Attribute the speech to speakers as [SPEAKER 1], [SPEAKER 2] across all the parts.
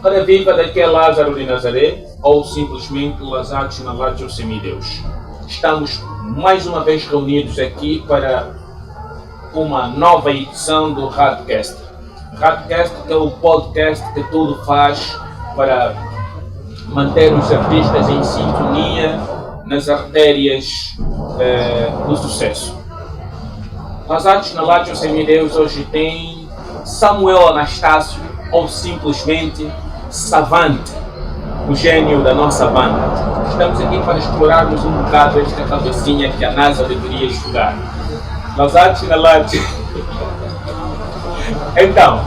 [SPEAKER 1] Ora viva, daqui é Lázaro de Nazaré, ou simplesmente Lazarus Nalácio Semideus. Estamos mais uma vez reunidos aqui para uma nova edição do Radcast. Radcast é o podcast que tudo faz para manter os artistas em sintonia nas artérias do sucesso. Lazarus Nalácio Semideus hoje tem Samuel Anastácio, ou simplesmente Savante, o gênio da nossa banda. Estamos aqui para explorarmos um bocado esta cabecinha que a NASA deveria estudar. Lazarus Nalácio. Então,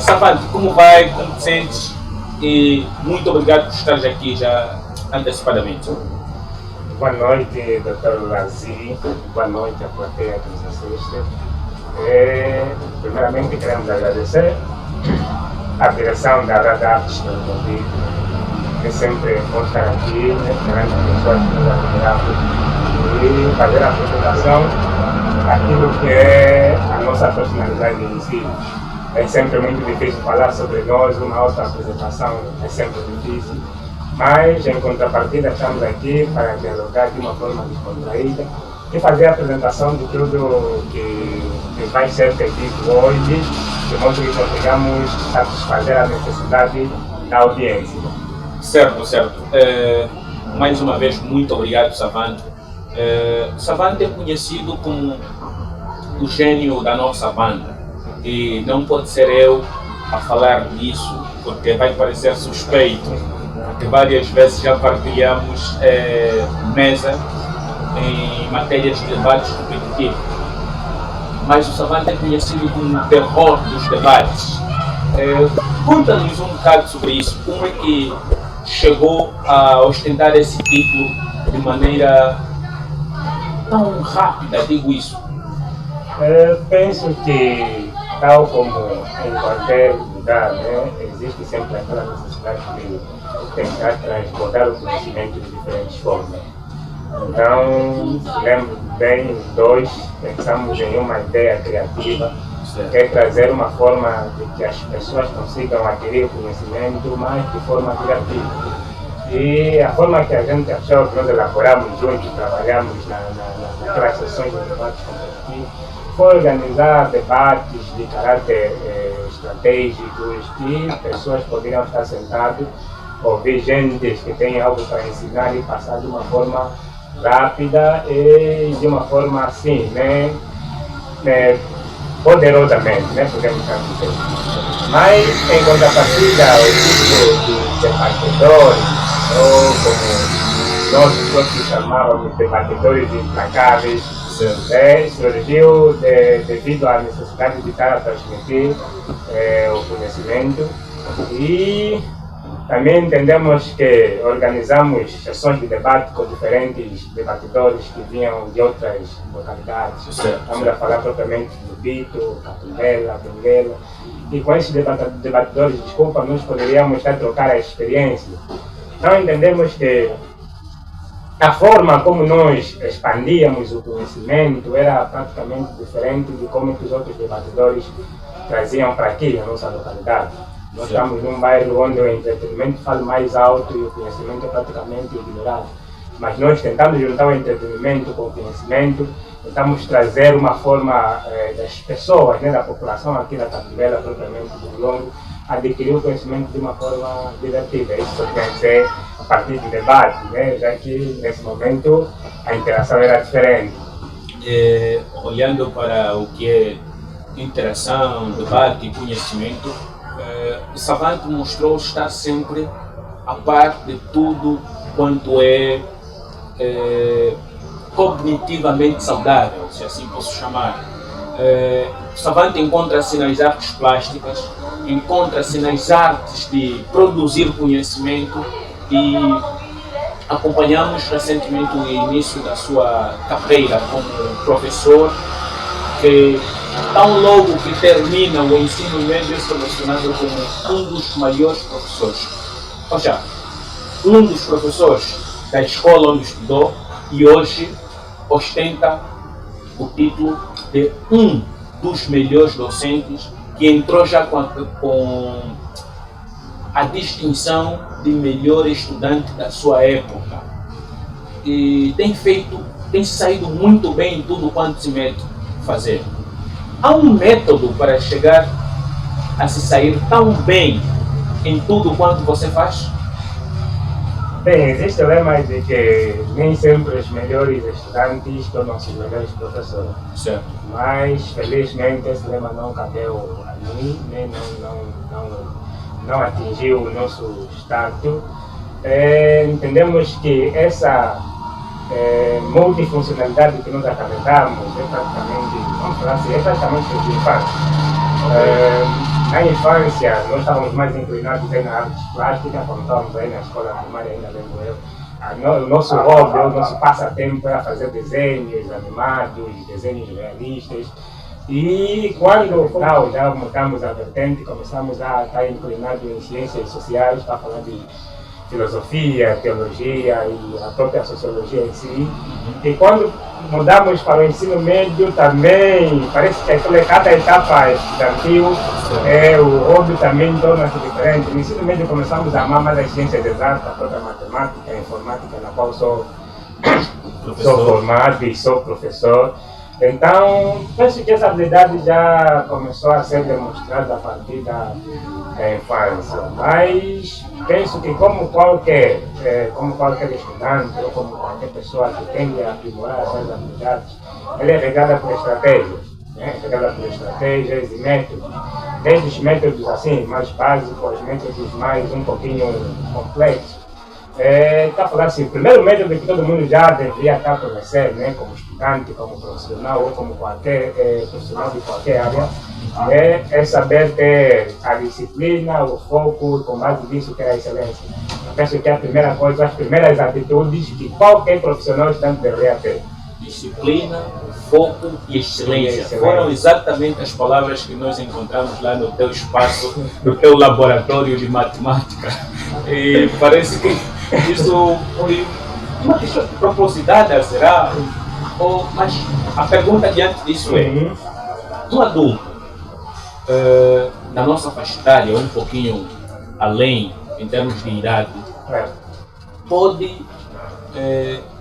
[SPEAKER 1] Savante, como vai? Como te sentes? E muito obrigado por estares aqui já antecipadamente.
[SPEAKER 2] Boa noite, Dr. Lazi. Boa noite à plateia que nos assiste. Primeiramente, queremos agradecer a direção da Radaps pelo convite. É sempre bom estar aqui, perante pessoas que nos admiramos e fazer a apresentação daquilo que é a nossa personalidade em si. É sempre muito difícil falar sobre nós, uma outra apresentação é sempre difícil, mas em contrapartida estamos aqui para dialogar de uma forma descontraída e fazer a apresentação de tudo que vai ser feito hoje, de modo que consigamos satisfazer a necessidade da audiência.
[SPEAKER 1] Certo. Mais uma vez, muito obrigado, Savante. Savante é conhecido como o gênio da nossa banda e não pode ser eu a falar nisso, porque vai parecer suspeito, porque várias vezes já partilhamos mesa em matérias de debates competitivos. Mas o Savante é conhecido como o terror dos debates. Conta-nos um bocado sobre isso. Como é que chegou a ostentar esse título de maneira tão rápida, digo isso?
[SPEAKER 2] Penso que, tal como em qualquer lugar, existe sempre aquela necessidade de tentar transbordar o conhecimento de diferentes formas. Então, lembro bem, os dois pensamos em uma ideia criativa, que é trazer uma forma de que as pessoas consigam adquirir o conhecimento, mas de forma criativa. E a forma que a gente achou que nós elaboramos juntos, trabalhamos naquelas sessões de debates competitivos, foi organizar debates de caráter estratégicos, que pessoas poderiam estar sentadas, ouvir gente que tem algo para ensinar e passar de uma forma rápida e de uma forma assim, poderosamente, podemos dizer. Mas, em contrapartida, o tipo de debatedores, ou como nós próprios chamávamos, debatedores implacáveis, surgiu devido à necessidade de estar a transmitir o conhecimento. E também entendemos que organizamos sessões de debate com diferentes debatedores que vinham de outras localidades. Estamos a falar propriamente do Bito, Catumbela, Benguela. E com esses debatedores, nós poderíamos estar a trocar a experiência. Então entendemos que a forma como nós expandíamos o conhecimento era praticamente diferente de como que os outros debatedores traziam para aqui, na nossa localidade. Nós estamos num bairro onde o entretenimento fala mais alto e o conhecimento é praticamente ignorado. Mas nós tentamos juntar o entretenimento com o conhecimento, tentamos trazer uma forma das pessoas, da população aqui da Catumbela, propriamente do Longo, adquirir o conhecimento de uma forma divertida. Isso quer dizer a partir do debate, já que nesse momento a interação era diferente.
[SPEAKER 1] Olhando para o que é interação, debate e conhecimento, o Savante mostrou estar sempre a par de tudo quanto é cognitivamente saudável, se assim posso chamar. O Savante encontra-se nas artes plásticas, encontra-se nas artes de produzir conhecimento e acompanhamos recentemente o início da sua carreira como professor, que tão logo que termina o ensino médio é selecionado como um dos maiores professores. Ou seja, um dos professores da escola onde estudou e hoje ostenta o título de um dos melhores docentes, que entrou já com a distinção de melhor estudante da sua época. E tem saído muito bem em tudo quanto se mete a fazer. Há um método para chegar a se sair tão bem em tudo quanto você faz?
[SPEAKER 2] Bem, existe o lema de que nem sempre os melhores estudantes tornam-se os melhores professores.
[SPEAKER 1] Certo.
[SPEAKER 2] Mas, felizmente, esse lema não cabeu a mim, nem não atingiu o nosso status. Entendemos que essa multifuncionalidade que nós acarretamos é praticamente, vamos falar assim, é praticamente de infância. Na infância, nós estávamos mais inclinados aí na arte plástica, quando estávamos aí na escola primária, ainda lembro eu. O nosso hobby, o nosso passatempo era fazer desenhos animados, desenhos realistas. E quando já mudamos a vertente, começamos a estar inclinados em ciências sociais, para falar de filosofia, teologia e a própria sociologia em si. E quando mudamos para o ensino médio também, parece que cada etapa estudantil, o hobby também torna-se diferente. No ensino médio começamos a amar mais as ciências exatas, a própria matemática, a informática, na qual sou formado e sou professor. Então, penso que essa habilidade já começou a ser demonstrada a partir da infância, mas penso que como qualquer estudante ou como qualquer pessoa que tende a aprimorar essas habilidades, ela é regada por estratégias, regada por estratégias e métodos, desde os métodos assim, mais básicos, aos métodos mais um pouquinho complexos. Está falando assim, o primeiro método que todo mundo já deveria estar conhecendo, como estudante, como profissional ou como qualquer profissional de qualquer área, é saber ter a disciplina, o foco, com base nisso ter a excelência. Eu penso que a primeira coisa, as primeiras atitudes que qualquer profissional estudante deveria ter.
[SPEAKER 1] Disciplina, foco e excelência. Foram exatamente as palavras que nós encontramos lá no teu espaço, no teu laboratório de matemática. E parece que isso foi uma questão propositada, será? Mas a pergunta diante disso é, um adulto, na nossa faixa etária, um pouquinho além, em termos de idade, pode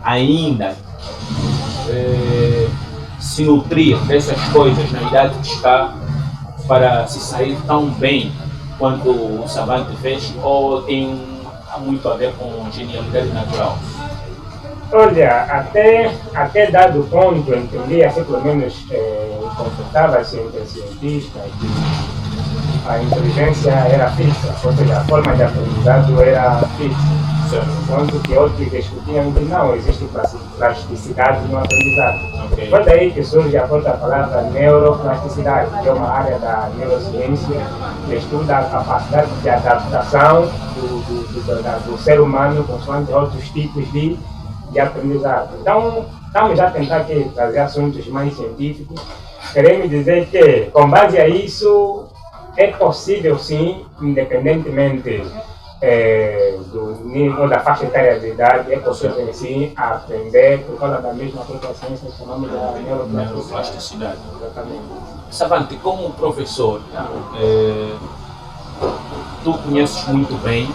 [SPEAKER 1] ainda se nutrir dessas coisas na idade que está para se sair tão bem quanto o Savante fez, ou tem muito a ver com genialidade natural?
[SPEAKER 2] Olha, até dado ponto, eu entendi, assim pelo menos consultava-se entre cientistas que a inteligência era fixa, ou seja, a forma de aprendizado era fixa. Enquanto que outros discutiam que não existe plasticidade no aprendizado. Foi daí que surge a própria palavra neuroplasticidade, que é uma área da neurociência que estuda a capacidade de adaptação do ser humano consoante outros tipos de aprendizado. Então, estamos a tentar aqui trazer assuntos mais científicos. Queremos dizer que, com base a isso, é possível sim, independentemente do nível da faixa etária de idade, é possível sim aprender por causa da mesma própria ciência que chamamos da neuroplasticidade.
[SPEAKER 1] Exatamente. Savante, como professor, tu conheces muito bem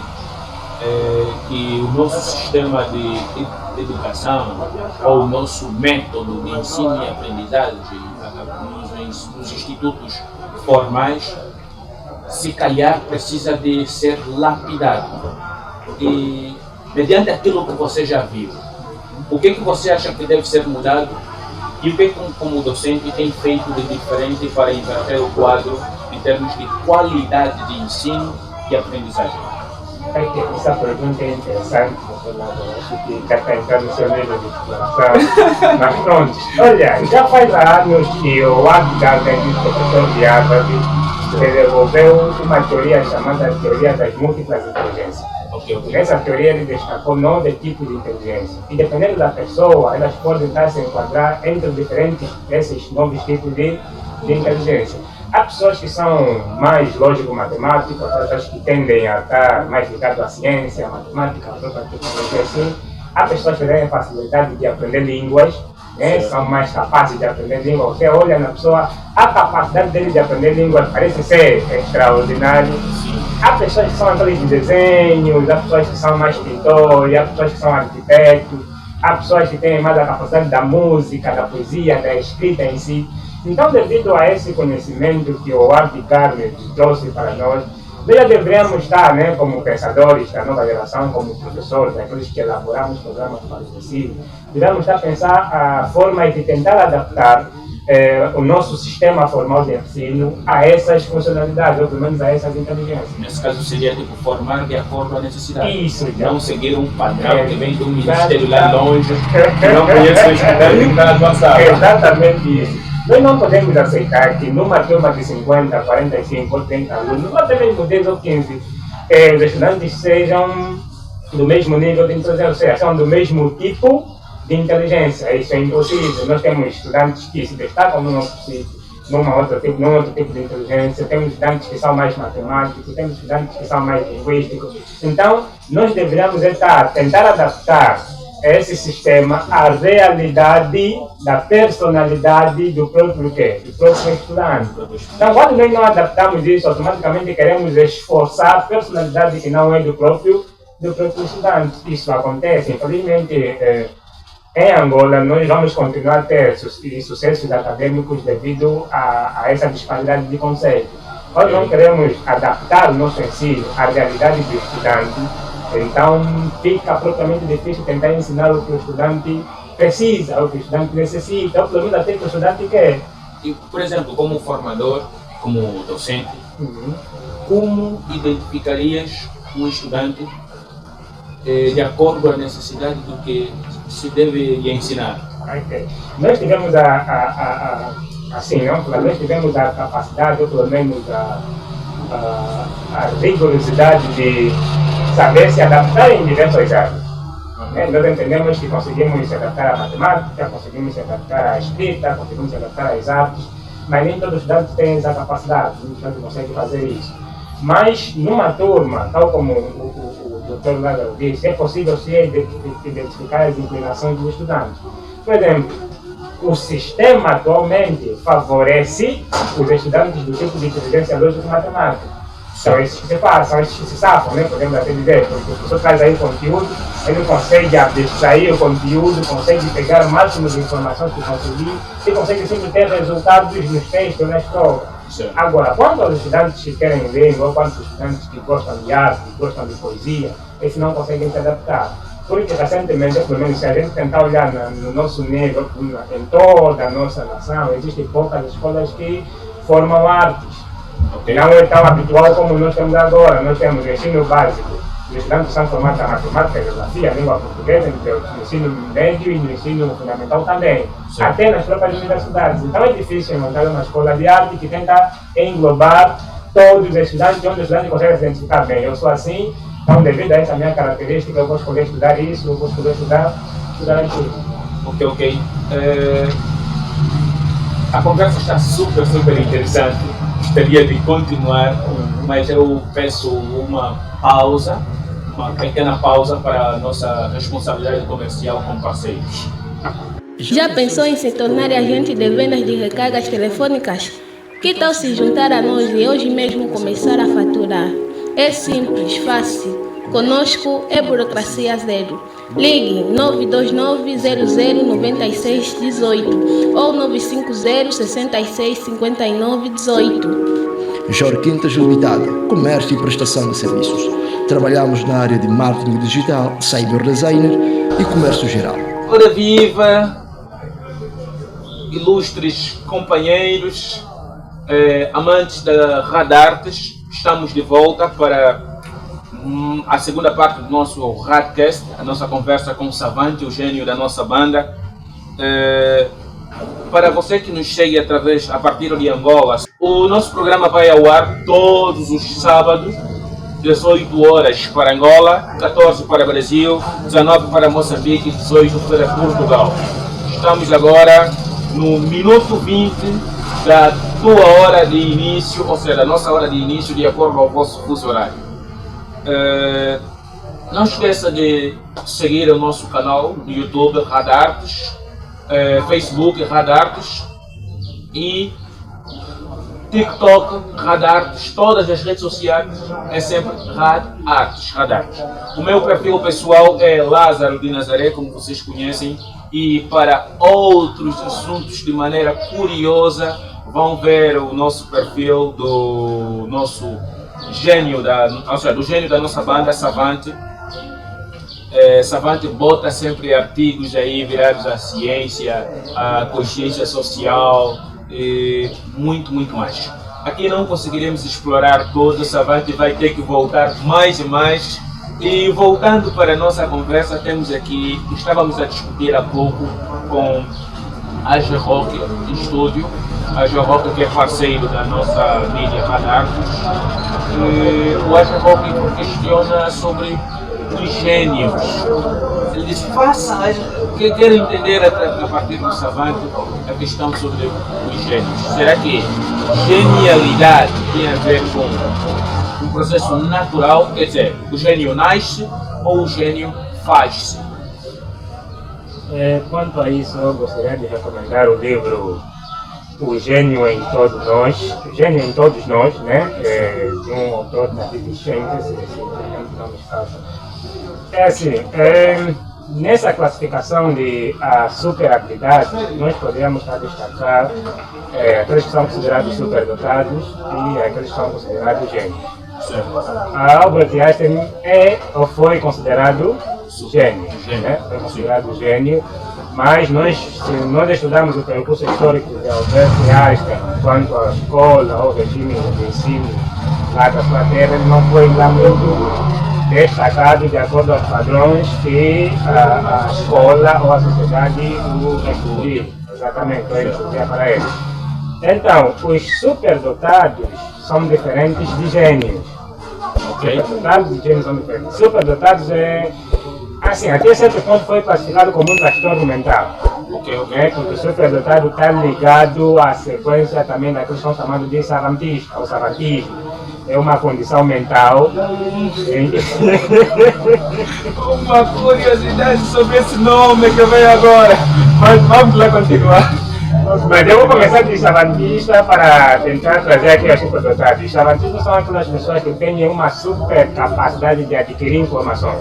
[SPEAKER 1] que o nosso sistema de educação, ou o nosso método de ensino e aprendizagem nos institutos formais, se calhar precisa de ser lapidado. E mediante aquilo que você já viu, o que você acha que deve ser mudado e o que como docente tem feito de diferente para inverter o quadro em termos de qualidade de ensino e aprendizagem?
[SPEAKER 2] Essa pergunta é interessante, acho que já está entrando no seu nível de exploração. Mas pronto, olha, já faz anos que o Abgar, o professor de Harvard, desenvolveu uma teoria chamada teoria das múltiplas inteligências. Nessa teoria ele destacou 9 tipos de inteligência. E dependendo da pessoa, elas podem estar se enquadrar entre diferentes desses 9 tipos de inteligência. Há pessoas que são mais lógico-matemáticas, outras que tendem a estar mais ligadas à ciência, à matemática, à própria tecnologia assim. Há pessoas que têm facilidade de aprender línguas, são mais capazes de aprender línguas. Você olha na pessoa, a capacidade dele de aprender línguas parece ser extraordinária. há pessoas que são atores de desenhos, há pessoas que são mais pintores, há pessoas que são arquitetos, há pessoas que têm mais a capacidade da música, da poesia, da escrita em si. Então, devido a esse conhecimento que o Art Garnet trouxe para nós, nós já deveríamos estar, né, como pensadores da nova geração, como professores, aqueles que elaboramos programas para o ensino, deveríamos estar a pensar a forma de tentar adaptar o nosso sistema formal de ensino a essas funcionalidades, ou pelo menos a essas inteligências.
[SPEAKER 1] Nesse caso seria tipo formar de acordo com a necessidade.
[SPEAKER 2] Isso,
[SPEAKER 1] não seguir um padrão que vem de um ministério lá longe, que não conhece o estudante que está na tua sala.
[SPEAKER 2] Exatamente isso. Nós não podemos aceitar que numa turma de 50, 45 ou 30 alunos, ou até mesmo 10 ou 15, os estudantes sejam do mesmo nível de inteligência, ou seja, são do mesmo tipo de inteligência. Isso é impossível. Nós temos estudantes que se destacam num outro tipo de inteligência, temos estudantes que são mais matemáticos, temos estudantes que são mais linguísticos. Então, nós deveríamos tentar adaptar esse sistema à realidade da personalidade do próprio estudante. Então, quando nós não adaptamos isso, automaticamente queremos esforçar a personalidade que não é do próprio estudante. Isso acontece, infelizmente. Em Angola, nós vamos continuar a ter sucessos acadêmicos devido a essa disparidade de conceitos. Quando nós queremos adaptar o nosso ensino à realidade do estudante, então fica propriamente difícil tentar ensinar o que o estudante precisa, o que o estudante necessita, ou pelo menos até o que o estudante quer.
[SPEAKER 1] E, por exemplo, como formador, como docente, como identificarias um estudante de acordo com a necessidade do que se deve lhe ensinar?
[SPEAKER 2] Okay. Nós tivemos nós tivemos a capacidade, ou pelo menos a rigorosidade de saber se adaptar em diversas áreas. Nós entendemos que conseguimos se adaptar à matemática, conseguimos se adaptar à escrita, conseguimos se adaptar às artes, mas nem todos os estudantes têm essa capacidade, nem todos conseguem fazer isso. Mas numa turma, tal como o Dr. Lázaro disse, é possível se identificar as inclinações dos estudantes. Por exemplo, o sistema atualmente favorece os estudantes do tipo de inteligência lógica e matemática. São esses que se passam, são esses que se safam, né? Podemos até dizer, porque o professor traz aí o conteúdo, ele consegue abstrair o conteúdo, consegue pegar o máximo de informações que conseguir e consegue sempre ter resultados nos textos, nas provas. Agora, quanto aos estudantes que querem ler, ou quanto aos estudantes que gostam de arte, que gostam de poesia, esses não conseguem se adaptar. Porque recentemente, pelo menos se a gente tentar olhar no nosso nível, em toda a nossa nação, existem poucas escolas que formam artes. Não é tão habitual como nós temos agora. Nós temos o ensino básico. Os estudantes são formados na matemática, geografia, língua portuguesa, no ensino médio e no ensino fundamental também. Sim. Até nas próprias universidades. Então é difícil encontrar uma escola de arte que tenta englobar todos os estudantes, onde os estudantes conseguem se identificar bem. Eu sou assim, então devido a essa minha característica, eu vou escolher estudar isso, eu vou escolher estudar aquilo.
[SPEAKER 1] Ok. A conversa está super interessante. Gostaria de continuar, mas eu peço uma pequena pausa para a nossa responsabilidade comercial com parceiros.
[SPEAKER 3] Já pensou em se tornar agente de vendas de recargas telefônicas? Que tal se juntar a nós e hoje mesmo começar a faturar? É simples, fácil. Conosco é burocracia zero. Ligue 929-009618 ou 950-665918.
[SPEAKER 4] Jorge Quintas Limitada, comércio e prestação de serviços. Trabalhamos na área de marketing digital, cyber designer e comércio geral.
[SPEAKER 1] Ora viva, ilustres companheiros, amantes da Radartes, estamos de volta para a segunda parte do nosso Radcast, a nossa conversa com o Savante, o gênio da nossa banda. Para você que nos segue a partir de Angola, o nosso programa vai ao ar todos os sábados, 18 horas para Angola, 14 para Brasil, 19 para Moçambique e 18 para Portugal. Estamos agora no minuto 20 da tua hora de início, ou seja, da nossa hora de início, de acordo ao vosso fuso horário. Não esqueça de seguir o nosso canal no YouTube, Radartes, Facebook, Radartes, e TikTok, Radartes, todas as redes sociais é sempre Radartes, Radartes. O meu perfil pessoal é Lázaro de Nazaré, como vocês conhecem, e para outros assuntos de maneira curiosa, vão ver o nosso perfil do nosso gênio, do gênio da nossa banda, Savante. Savante bota sempre artigos aí virados à ciência, à consciência social e muito mais. Aqui não conseguiremos explorar todo, Savante vai ter que voltar mais e mais. E voltando para a nossa conversa, temos aqui, estávamos a discutir há pouco com a G-Rock em estúdio, a G-Rock que é parceiro da nossa mídia Radartes. O G-Rock questiona sobre os gênios. Ele diz, que quero entender a partir do Savante a questão sobre os gênios. Será que genialidade tem a ver com um processo natural? Quer dizer, o gênio nasce ou o gênio faz-se?
[SPEAKER 2] Quanto a isso, eu gostaria de recomendar o livro O Gênio em Todos Nós, Gênio em Todos Nós, né? De um autor David Schenker, se não me esqueço. É assim, nessa classificação de super habilidade, nós podemos destacar aqueles que são considerados superdotados e aqueles que são considerados gênios. Albert Einstein ou foi considerado gênio, né? Foi considerado gênio, mas se nós estudarmos o percurso histórico de Albert Einstein quanto à escola ou regime de ensino lá da sua terra, ele não foi lá muito destacado de acordo aos padrões que a escola ou a sociedade o exigia. Exatamente, ele exigia para ele. Então, os superdotados são diferentes de gênios. Superdotados e gênios são diferentes. Superdotados assim, até certo ponto foi classificado como um transtorno mental. Porque o superdotado está ligado à sequência também daquilo que são chamados de savantismo, ou savantismo. É uma condição mental.
[SPEAKER 1] Uma curiosidade sobre esse nome que vem agora, mas vamos lá continuar.
[SPEAKER 2] Mas eu vou começar de savantista para tentar trazer aqui os superdotados. Os savantistas são aquelas pessoas que têm uma super capacidade de adquirir informações.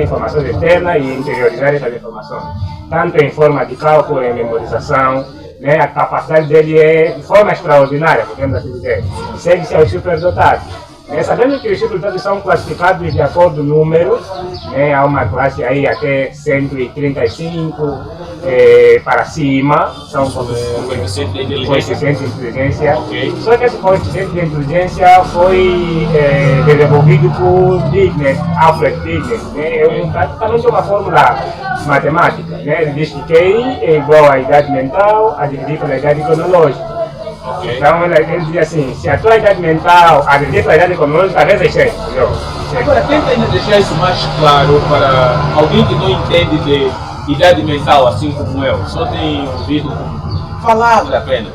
[SPEAKER 2] Informações externas e interiorizar essas informações. Tanto em forma de cálculo, em memorização. A capacidade dele é de forma extraordinária, podemos assim dizer. Segue-se aos superdotados. Sabendo que os superdotados são classificados de acordo com números, há uma classe aí até 135 para cima, são coeficientes de inteligência. Só que esse coeficiente de inteligência foi desenvolvido por Alfred Dignes. É praticamente uma fórmula matemática. Ele diz que QI é igual à idade mental a dividir pela idade cronológica. Então ele diz assim, se a tua idade mental a dividir pela idade cronológica, vezes é 100.
[SPEAKER 1] Agora, tenta ainda deixar isso mais claro para alguém que não entende de idade mental, assim como eu, só tem ouvido palavra apenas.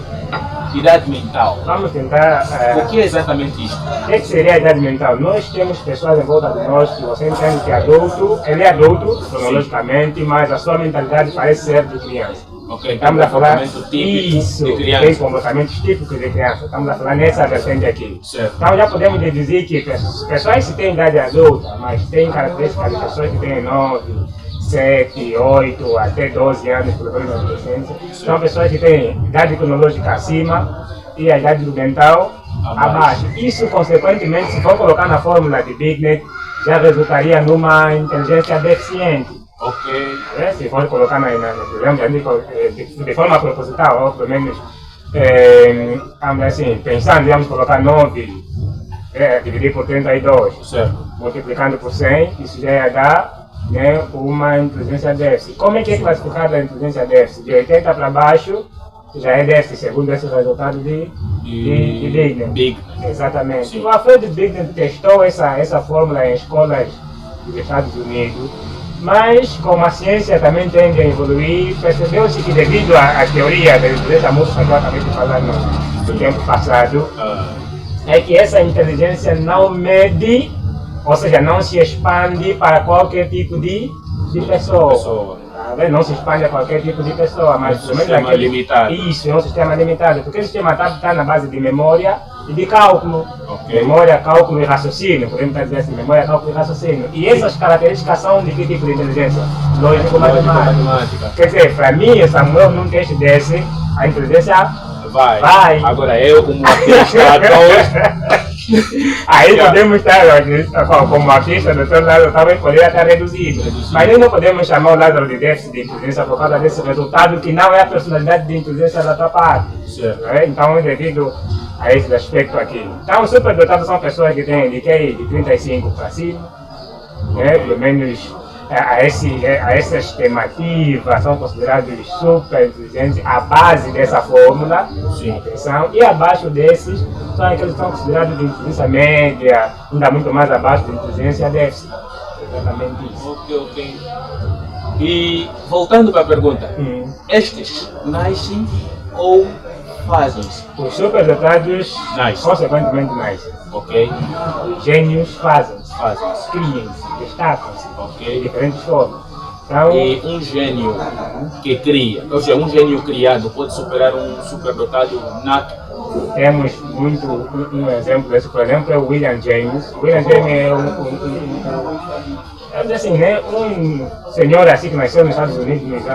[SPEAKER 1] Idade mental.
[SPEAKER 2] Vamos tentar.
[SPEAKER 1] O que é exatamente isso?
[SPEAKER 2] O que seria a idade mental? Nós temos pessoas em volta de nós que você entende que é adulto, ele é adulto, cronologicamente, mas a sua mentalidade parece ser de criança. Estamos a falar isso, tem comportamentos típicos de criança. Estamos a falar nessa vertente aqui. Então já podemos deduzir que pessoas que têm idade adulta, mas têm características de pessoas que têm 9, 7, 8, até 12 anos, pelo menos na adolescência, são pessoas que têm idade cronológica acima e a idade mental abaixo. Isso, consequentemente, se for colocar na fórmula de Bignet, já resultaria numa inteligência deficiente. Se for colocar de forma proposital, ou pelo menos, assim, pensando, vamos colocar 9 dividir por 32, multiplicando por 100, isso já ia dar uma inteligência déficit. Como é que é classificada a inteligência déficit? De 80 para baixo, já é déficit, segundo esse resultado de Bignet. Exatamente. O Alfred Bignet testou essa fórmula em escolas dos Estados Unidos, mas como a ciência também tende a evoluir, percebeu-se que devido à teoria da inteligência múltipla que eu acabei de falar no tempo passado, é que essa inteligência não mede, ou seja, não se expande para qualquer tipo de pessoa. Não se expande a qualquer tipo de pessoa, mas pelo menos
[SPEAKER 1] sistema limitado.
[SPEAKER 2] Isso, é um sistema limitado, porque o sistema está na base de memória e de cálculo.
[SPEAKER 1] Ok.
[SPEAKER 2] Memória, cálculo e raciocínio, podemos dizer assim, memória, cálculo e raciocínio. E essas características são de que tipo de inteligência? Lógico-matemática. Quer dizer, para mim, Samuel, num teste desse, a inteligência vai.
[SPEAKER 1] Agora eu, como artista,
[SPEAKER 2] aí podemos estar como artista, o Dr. Lázaro talvez poderia estar reduzido. Mas nós não podemos chamar o Lázaro de déficit de inteligência por causa desse resultado que não é a personalidade de inteligência da tua parte.
[SPEAKER 1] Certo.
[SPEAKER 2] Então, devido a esse aspecto aqui. Então, superdotados são pessoas que têm de QI de 35 para cima, pelo menos a essa estimativa são considerados super inteligentes, a base dessa fórmula, atenção, e abaixo desses são aqueles que são considerados de inteligência média, ainda muito mais abaixo de inteligência déficit. Exatamente isso.
[SPEAKER 1] Ok. E voltando para a pergunta, estes nascem ou fazem-se?
[SPEAKER 2] Os superdotados, consequentemente, nascem.
[SPEAKER 1] Ok.
[SPEAKER 2] Os gênios fazem-se,
[SPEAKER 1] Fazem-se.
[SPEAKER 2] criam-se, destacam-se de
[SPEAKER 1] Ok.
[SPEAKER 2] diferentes formas. Então,
[SPEAKER 1] E um gênio que cria, ou seja, um gênio criado pode superar um superdotado nato?
[SPEAKER 2] temos muito um exemplo desse, por exemplo, é o William James. William James é assim, né, um senhor assim que nasceu nos Estados Unidos nos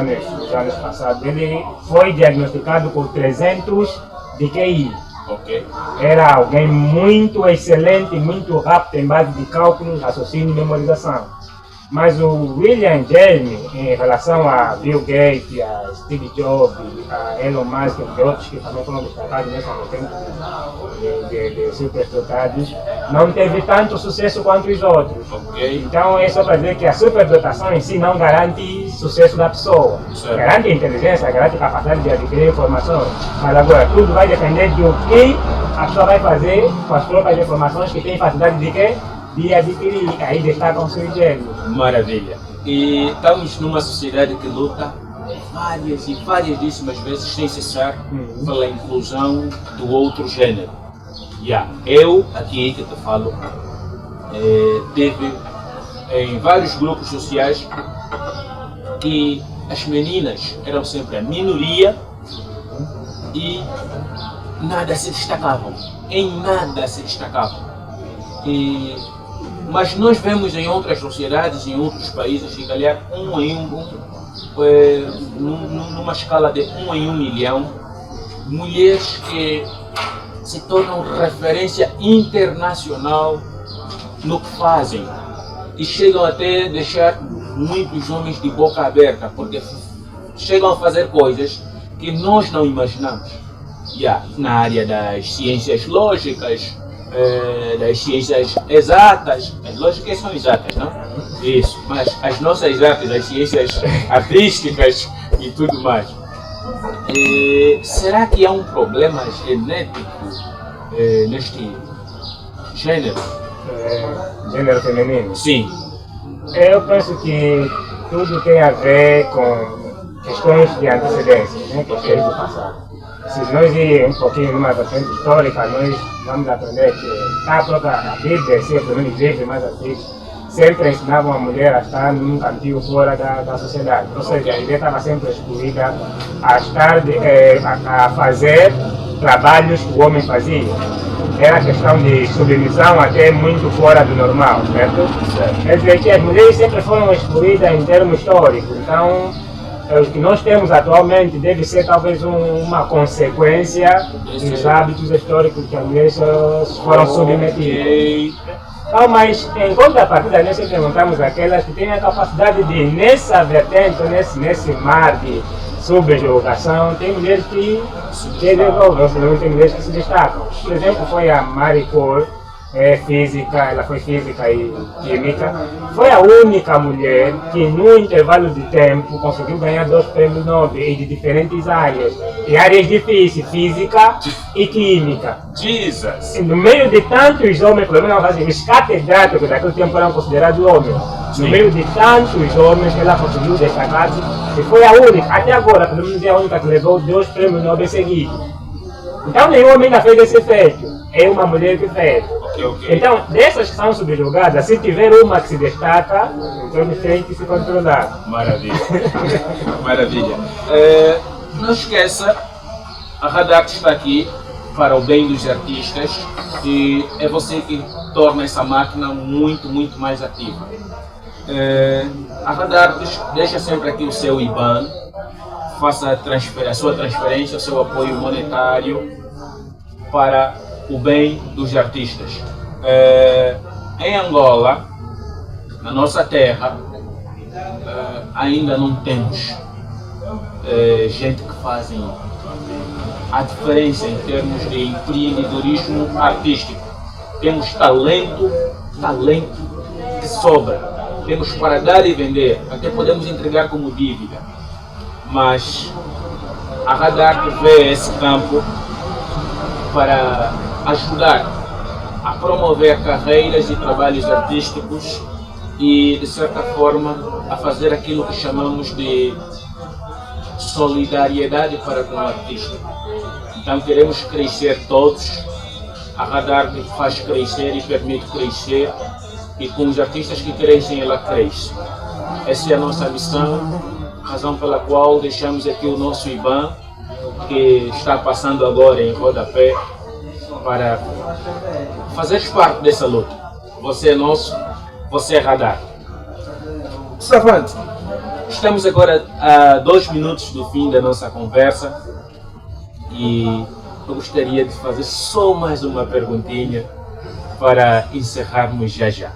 [SPEAKER 2] anos passados. Ele foi diagnosticado com 300 de QI.
[SPEAKER 1] Ok.
[SPEAKER 2] Era alguém muito excelente, muito rápido em base de cálculo, raciocínio e memorização. Mas o William James, em relação a Bill Gates, a Steve Jobs, a Elon Musk e outros que também foram destacados nessa vertente de superdotados, não teve tanto sucesso quanto os outros.
[SPEAKER 1] Ok.
[SPEAKER 2] Então é só para dizer que a superdotação em si não garante sucesso da pessoa.
[SPEAKER 1] Certo.
[SPEAKER 2] Garante inteligência, garante capacidade de adquirir informações. Mas agora tudo vai depender do que a pessoa vai fazer com as próprias informações que tem facilidade de quê? De adquirir. Aí destacam-se os gênios.
[SPEAKER 1] Maravilha. E estamos numa sociedade que luta várias e variedíssimas vezes sem cessar pela inclusão do outro gênero. Eu, aqui que te falo, teve em vários grupos sociais que as meninas eram sempre a minoria e nada se destacavam. Em nada se destacavam. Mas nós vemos em outras sociedades, em outros países, se calhar numa escala de 1 em 1 milhão, mulheres que se tornam referência internacional no que fazem e chegam até a deixar muitos homens de boca aberta, porque chegam a fazer coisas que nós não imaginamos. Na área das ciências lógicas, das ciências exatas, as lógicas são exatas, não? Isso, mas as nossas exatas, as ciências artísticas e tudo mais. Será que há um problema genético neste gênero?
[SPEAKER 2] Gênero feminino?
[SPEAKER 1] Sim.
[SPEAKER 2] Eu penso que tudo tem a ver com questões de antecedência, né? Questões do passado. Se nós irmos um pouquinho numa vertente histórica, nós vamos aprender que a própria Bíblia, se pelo menos livros mais antigos, sempre ensinavam a mulher a estar num cantinho fora da sociedade. Ou seja, a mulher estava sempre excluída a fazer trabalhos que o homem fazia. Era questão de submissão até muito fora do normal, certo? Quer dizer que as mulheres sempre foram excluídas em termos históricos. Então, o que nós temos atualmente deve ser talvez uma consequência dos hábitos históricos que as mulheres foram submetidas. Então, mas em contrapartida, nós sempre encontramos aquelas que têm a capacidade de, nessa vertente, nesse mar de subjugação, tem mulheres que desenvolvem, tem mulheres que se destacam. Por exemplo, foi a Marie Curie, ela foi física e química, foi a única mulher que no intervalo de tempo conseguiu ganhar 2 prêmios Nobel de diferentes áreas, e áreas difíceis, física e química.
[SPEAKER 1] Jesus!
[SPEAKER 2] No meio de tantos homens, pelo menos assim, os catedráticos daquele tempo eram considerados homens. No meio de tantos homens, ela conseguiu destacar-se e foi a única, até agora, pelo menos é a única que levou 2 prêmios Nobel seguidos. Então nenhum homem ainda fez esse feito. é uma mulher que fez.
[SPEAKER 1] Ok.
[SPEAKER 2] Então, dessas que são subjugadas, se tiver uma que se destaca, então tem que se controlar.
[SPEAKER 1] Maravilha. Maravilha. Não esqueça, a Radar está aqui para o bem dos artistas e é você que torna essa máquina muito, muito mais ativa. A Radar deixa sempre aqui o seu IBAN, faça a sua transferência, o seu apoio monetário para o bem dos artistas. Em Angola, na nossa terra, ainda não temos gente que fazem a diferença em termos de empreendedorismo artístico. Temos talento que sobra. Temos para dar e vender, até podemos entregar como dívida. Mas a Radar vê esse campo para ajudar a promover carreiras e trabalhos artísticos e, de certa forma, a fazer aquilo que chamamos de solidariedade para com o artista. Então queremos crescer todos, a Radar faz crescer e permite crescer, e com os artistas que crescem, ela cresce. Essa é a nossa missão, razão pela qual deixamos aqui o nosso IBAN, que está passando agora em rodapé, para fazer parte dessa luta. Você é nosso, você é Radar. Savante, estamos agora a 2 minutos do fim da nossa conversa e eu gostaria de fazer só mais uma perguntinha para encerrarmos já.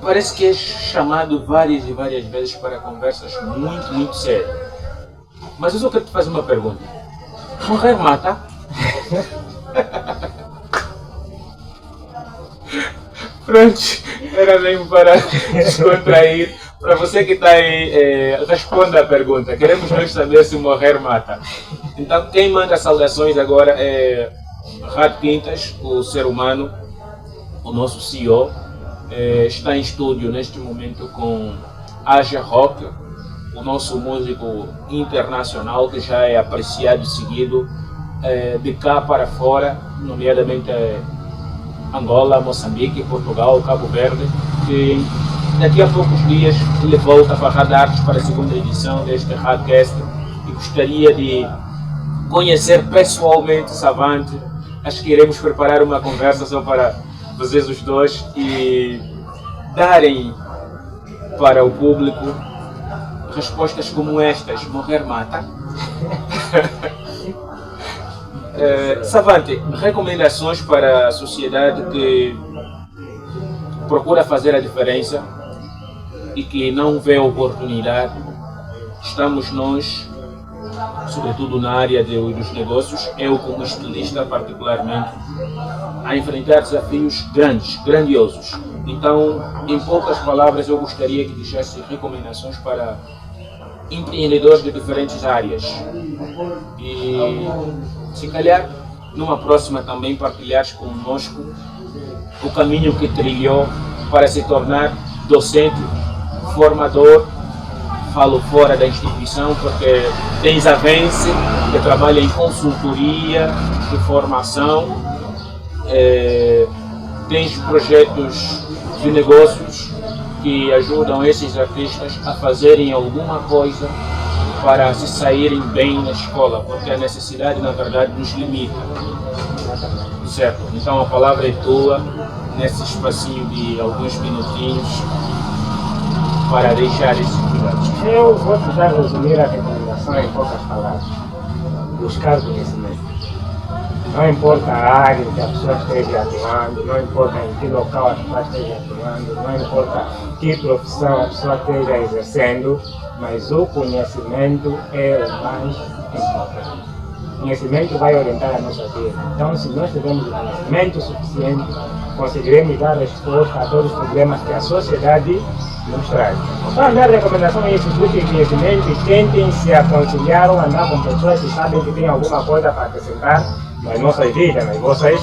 [SPEAKER 1] Parece que és chamado várias e várias vezes para conversas muito, muito sérias. Mas eu só quero te fazer uma pergunta. Morrer mata? Pronto, era mesmo para descontrair. Para você que está aí, responda a pergunta. Queremos nós saber se morrer mata. Então, quem manda saudações agora é Rad Quintas, o ser humano, o nosso CEO. Está em estúdio neste momento com Aja Rock, o nosso músico internacional que já é apreciado e seguido de cá para fora, nomeadamente Angola, Moçambique, Portugal, Cabo Verde. E daqui a poucos dias ele volta para Radar para a segunda edição deste Radcast e gostaria de conhecer pessoalmente Savante. Acho que iremos preparar uma conversa só para vocês os dois e darem para o público respostas como estas. Morrer mata? Savante, recomendações para a sociedade que procura fazer a diferença e que não vê oportunidade. Estamos nós, sobretudo na área dos negócios, eu como estilista particularmente, a enfrentar desafios grandiosos. Então, em poucas palavras, eu gostaria que deixasse recomendações para empreendedores de diferentes áreas. E, se calhar, numa próxima também partilhares conosco o caminho que trilhou para se tornar docente, formador. Falo fora da instituição porque tens a Vence, que trabalha em consultoria de formação, tens projetos de negócios que ajudam esses artistas a fazerem alguma coisa para se saírem bem na escola, porque a necessidade, na verdade, nos limita. Certo? Então a palavra é tua, nesse espacinho de alguns minutinhos, para deixar esses cuidados.
[SPEAKER 2] Eu vou tentar resumir a recomendação em poucas palavras. Buscar conhecimento. Não importa a área que a pessoa esteja atuando, não importa em que local a pessoa esteja atuando, não importa que profissão a pessoa esteja exercendo, mas o conhecimento é o mais importante. O conhecimento vai orientar a nossa vida. Então, se nós tivermos o conhecimento suficiente, conseguiremos dar resposta a todos os problemas que a sociedade mostrar. Então, a minha recomendação é isso: busquem conhecimento e tentem se aconselhar ou andar com pessoas que sabem que têm alguma coisa para acrescentar nas nossas vidas, nas vossas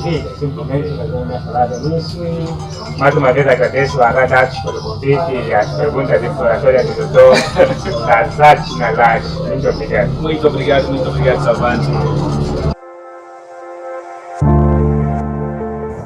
[SPEAKER 2] vidas. Simplesmente nós vamos falar nisso e mais uma vez agradeço a Radates pelo convite e as perguntas exploratórias do Dr. das artes na laje. Muito obrigado.
[SPEAKER 1] Muito obrigado, Salvante.